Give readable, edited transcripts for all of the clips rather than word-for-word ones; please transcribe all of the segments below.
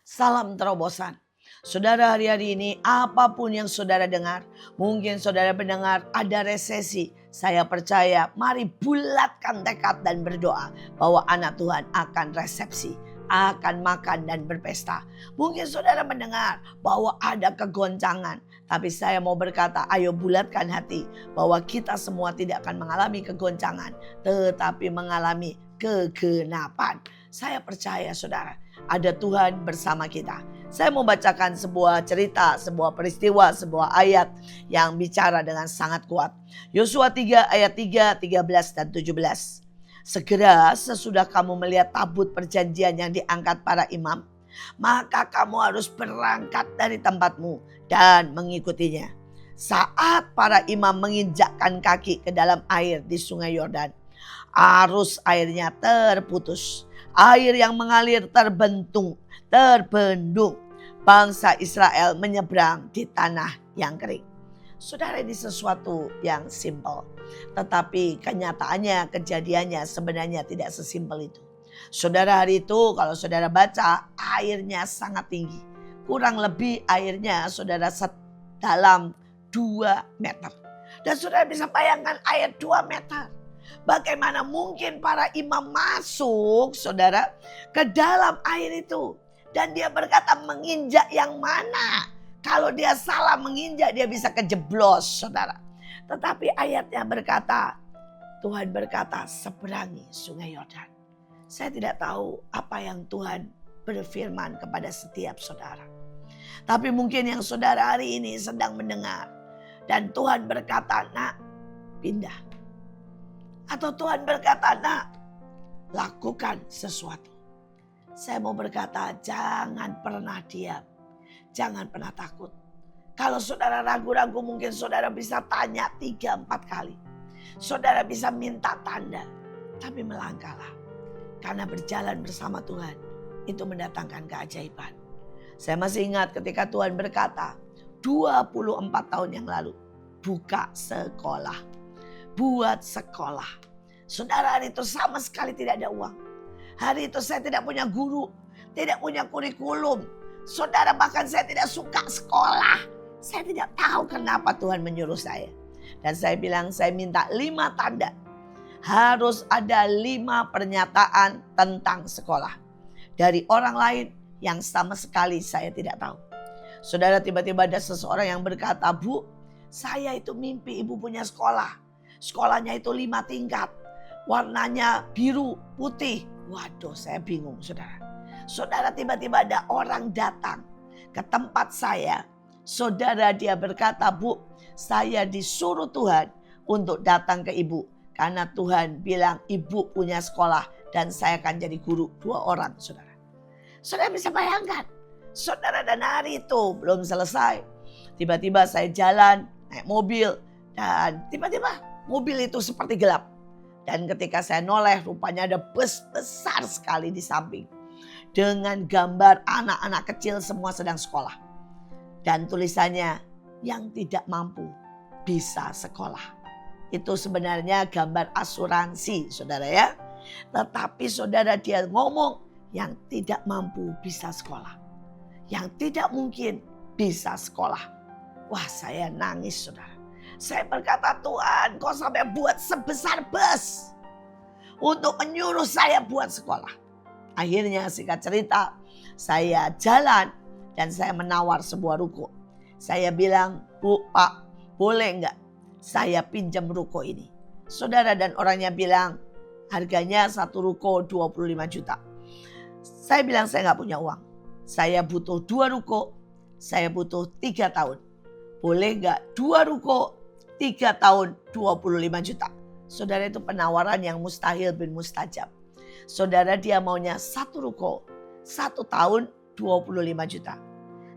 Salam terobosan. Saudara, hari-hari ini apapun yang saudara dengar, mungkin saudara mendengar ada resesi. Saya percaya mari bulatkan tekad dan berdoa bahwa anak Tuhan akan resepsi, akan makan dan berpesta. Mungkin saudara mendengar bahwa ada kegoncangan, tapi saya mau berkata ayo bulatkan hati bahwa kita semua tidak akan mengalami kegoncangan, tetapi mengalami kegenapan. Saya percaya saudara, ada Tuhan bersama kita. Saya mau bacakan sebuah cerita, sebuah peristiwa, sebuah ayat yang bicara dengan sangat kuat. Yosua 3 ayat 3, 13 dan 17. Segera sesudah kamu melihat tabut perjanjian yang diangkat para imam, maka kamu harus berangkat dari tempatmu dan mengikutinya. Saat para imam menginjakkan kaki ke dalam air di sungai Yordan, arus airnya terputus. Air yang mengalir terbendung. Bangsa Israel menyeberang di tanah yang kering. Saudara, ini sesuatu yang simpel. Tetapi kenyataannya, kejadiannya sebenarnya tidak sesimpel itu. Saudara, hari itu kalau saudara baca, airnya sangat tinggi. Kurang lebih airnya saudara dalam 2 meter. Dan saudara bisa bayangkan air 2 meter. Bagaimana mungkin para imam masuk, saudara, ke dalam air itu. Dan dia berkata menginjak yang mana. Kalau dia salah menginjak dia bisa kejeblos, saudara. Tetapi ayatnya berkata, Tuhan berkata seberangi sungai Yordan. Saya tidak tahu apa yang Tuhan berfirman kepada setiap saudara. Tapi mungkin yang saudara hari ini sedang mendengar. Dan Tuhan berkata, nak, pindah. Atau Tuhan berkata, nak, lakukan sesuatu. Saya mau berkata, jangan pernah diam. Jangan pernah takut. Kalau saudara ragu-ragu, mungkin saudara bisa tanya 3-4 kali. Saudara bisa minta tanda. Tapi melangkahlah. Karena berjalan bersama Tuhan, itu mendatangkan keajaiban. Saya masih ingat ketika Tuhan berkata, 24 tahun yang lalu, buka sekolah. Buat sekolah. Saudara, hari itu sama sekali tidak ada uang. Hari itu saya tidak punya guru, tidak punya kurikulum. Saudara, bahkan saya tidak suka sekolah. Saya tidak tahu kenapa Tuhan menyuruh saya. Dan saya bilang, saya minta 5 tanda. Harus ada 5 pernyataan tentang sekolah. Dari orang lain yang sama sekali saya tidak tahu. Saudara, tiba-tiba ada seseorang yang berkata, Bu, saya itu mimpi ibu punya sekolah. Sekolahnya itu 5 tingkat. Warnanya biru, putih. Waduh, saya bingung, saudara. Saudara, tiba-tiba ada orang datang ke tempat saya. Saudara, dia berkata, Bu, saya disuruh Tuhan untuk datang ke ibu. Karena Tuhan bilang ibu punya sekolah dan saya akan jadi guru 2 orang, saudara. Saudara bisa bayangkan. Saudara, dan hari itu belum selesai. Tiba-tiba saya jalan, naik mobil. Dan tiba-tiba mobil itu seperti gelap. Dan ketika saya noleh, rupanya ada bus besar sekali di samping. Dengan gambar anak-anak kecil semua sedang sekolah. Dan tulisannya, yang tidak mampu bisa sekolah. Itu sebenarnya gambar asuransi, saudara ya. Tetapi saudara, dia ngomong, yang tidak mampu bisa sekolah. Yang tidak mungkin bisa sekolah. Wah, saya nangis, saudara. Saya berkata, Tuhan, kau sampai buat sebesar bus untuk menyuruh saya buat sekolah. Akhirnya singkat cerita, saya jalan dan saya menawar sebuah ruko. Saya bilang, Bu, Pak, boleh enggak saya pinjam ruko ini? Saudara, dan orangnya bilang, harganya satu ruko 25 juta. Saya bilang, saya enggak punya uang. Saya butuh 2 ruko, saya butuh 3 tahun. Boleh enggak 2 ruko, 3 tahun 25 juta. Saudara, itu penawaran yang mustahil bin mustajab. Saudara, dia maunya 1 ruko, 1 tahun 25 juta.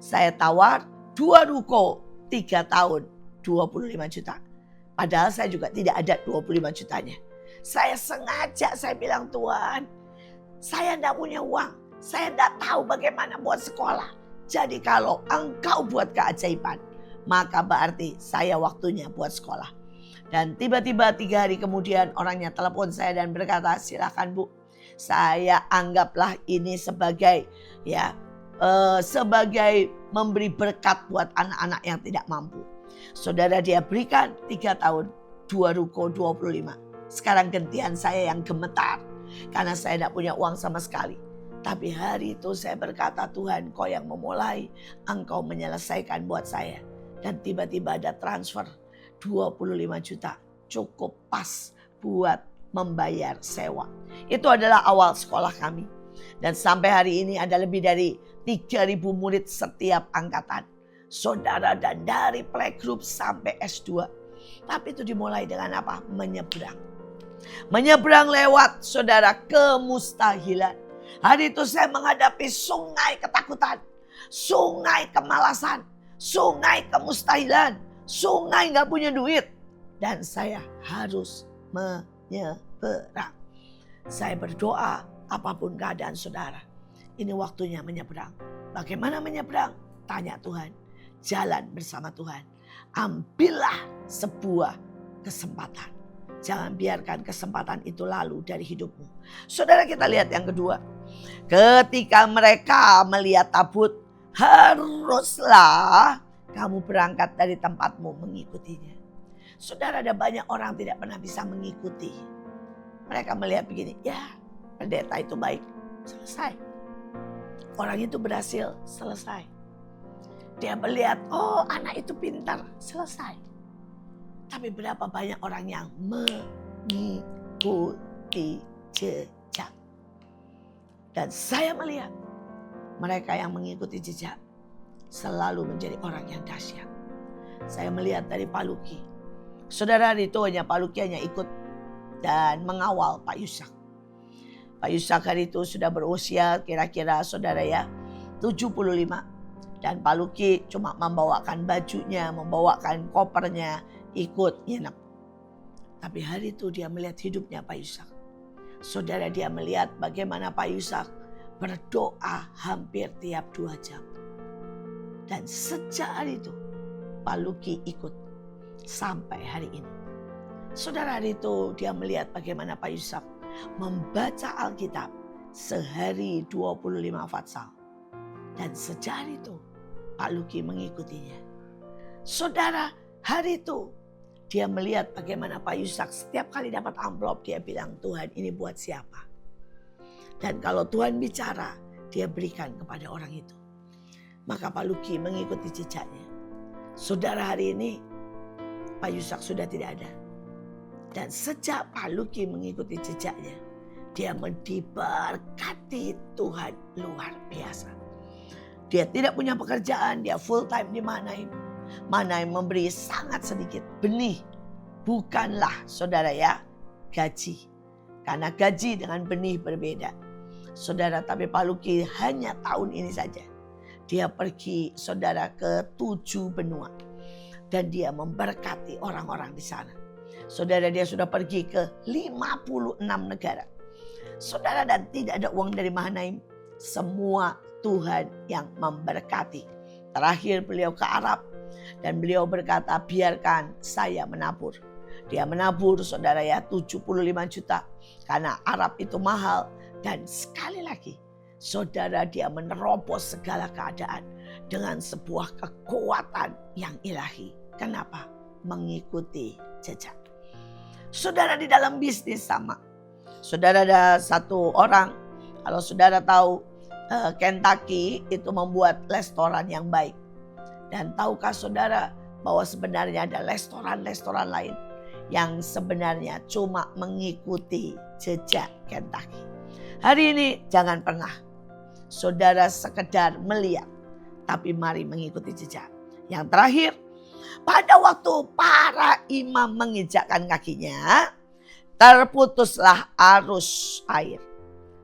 Saya tawar 2 ruko, 3 tahun 25 juta. Padahal saya juga tidak ada 25 jutanya. Saya sengaja, saya bilang, Tuhan, saya tidak punya uang. Saya tidak tahu bagaimana buat sekolah. Jadi kalau engkau buat keajaiban, maka berarti saya waktunya buat sekolah. Dan tiba-tiba 3 hari kemudian orangnya telepon saya dan berkata, silakan Bu, saya anggaplah ini sebagai ya sebagai memberi berkat buat anak-anak yang tidak mampu. Saudara, dia berikan 3 tahun, 2 ruko 25. Sekarang gantian saya yang gemetar karena saya tidak punya uang sama sekali. Tapi hari itu saya berkata, Tuhan, Kau yang memulai, Engkau menyelesaikan buat saya. Dan tiba-tiba ada transfer 25 juta, cukup pas buat membayar sewa. Itu adalah awal sekolah kami. Dan sampai hari ini ada lebih dari 3.000 murid setiap angkatan. Saudara, dan dari playgroup sampai S2. Tapi itu dimulai dengan apa? Menyeberang. Menyeberang lewat, saudara, kemustahilan. Hari itu saya menghadapi sungai ketakutan, sungai kemalasan, sungai kemustahilan, sungai gak punya duit. Dan saya harus menyeberang. Saya berdoa apapun keadaan saudara. Ini waktunya menyeberang. Bagaimana menyeberang? Tanya Tuhan. Jalan bersama Tuhan. Ambillah sebuah kesempatan. Jangan biarkan kesempatan itu lalu dari hidupmu. Saudara, kita lihat yang kedua. Ketika mereka melihat tabut, haruslah kamu berangkat dari tempatmu mengikutinya. Saudara, ada banyak orang tidak pernah bisa mengikuti. Mereka melihat begini, ya pendeta itu baik, selesai. Orang itu berhasil, selesai. Dia melihat, oh anak itu pintar, selesai. Tapi berapa banyak orang yang mengikuti jejak. Dan saya melihat mereka yang mengikuti jejak selalu menjadi orang yang dahsyat. Saya melihat dari Pak Luki. Saudara, itu hanya Pak Luki hanya ikut dan mengawal Pak Yusak. Pak Yusak hari itu sudah berusia kira-kira saudara ya 75. Dan Pak Luki cuma membawakan bajunya, membawakan kopernya, ikut nginep. Tapi hari itu dia melihat hidupnya Pak Yusak. Saudara, dia melihat bagaimana Pak Yusak berdoa hampir tiap 2 jam. Dan sejak hari itu Pak Luki ikut sampai hari ini. Saudara, hari itu dia melihat bagaimana Pak Yusak membaca Alkitab sehari 25 fatsal. Dan sejak hari itu Pak Luki mengikutinya. Saudara, hari itu dia melihat bagaimana Pak Yusak setiap kali dapat amplop dia bilang, Tuhan ini buat siapa? Dan kalau Tuhan bicara, dia berikan kepada orang itu. Maka Pak Luki mengikuti jejaknya. Saudara, hari ini Pak Yusak sudah tidak ada. Dan sejak Pak Luki mengikuti jejaknya, dia diberkati Tuhan luar biasa. Dia tidak punya pekerjaan, dia full time di Manaim. Manaim memberi sangat sedikit benih. Bukanlah saudara ya gaji. Karena gaji dengan benih berbeda. Saudara, tapi Pak Luki hanya tahun ini saja. Dia pergi saudara ke 7 benua. Dan dia memberkati orang-orang di sana. Saudara, dia sudah pergi ke 56 negara. Saudara, dan tidak ada uang dari Manaim. Semua Tuhan yang memberkati. Terakhir beliau ke Arab. Dan beliau berkata, biarkan saya menabur. Dia menabur saudara ya 75 juta. Karena Arab itu mahal. Dan sekali lagi saudara, dia menerobos segala keadaan. Dengan sebuah kekuatan yang ilahi. Kenapa? Mengikuti jejak. Saudara, di dalam bisnis sama. Saudara, ada satu orang. Kalau saudara tahu Kentucky itu membuat restoran yang baik. Dan tahukah saudara bahwa sebenarnya ada restoran-restoran lain yang sebenarnya cuma mengikuti jejak Kentucky. Hari ini jangan pernah saudara sekedar melihat, tapi mari mengikuti jejak. Yang terakhir, pada waktu para imam menginjakkan kakinya, terputuslah arus air.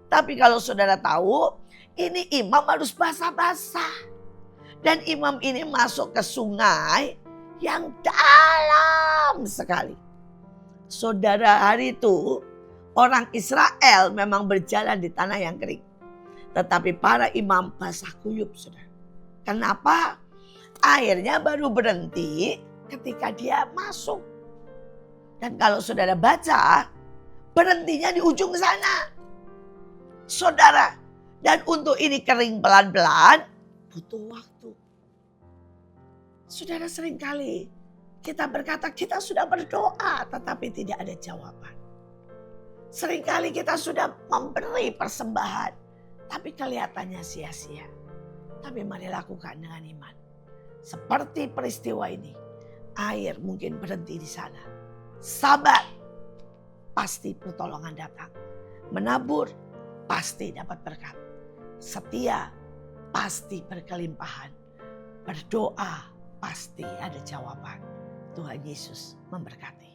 Tapi kalau saudara tahu, ini imam harus basah-basah. Dan imam ini masuk ke sungai yang dalam sekali. Saudara, hari itu orang Israel memang berjalan di tanah yang kering. Tetapi para imam basah kuyup, saudara. Kenapa? Airnya baru berhenti ketika dia masuk. Dan kalau saudara baca, berhentinya di ujung sana. Saudara, Dan untuk ini kering pelan-pelan butuh waktu. Saudara, seringkali kita berkata kita sudah berdoa tetapi tidak ada jawaban. Seringkali kita sudah memberi persembahan tapi kelihatannya sia-sia. Tapi mari lakukan dengan iman. Seperti peristiwa ini, air mungkin berhenti di sana. Sabar, pasti pertolongan datang. Menabur, pasti dapat berkat. Setia, pasti berkelimpahan. Berdoa, pasti ada jawaban. Tuhan Yesus memberkati.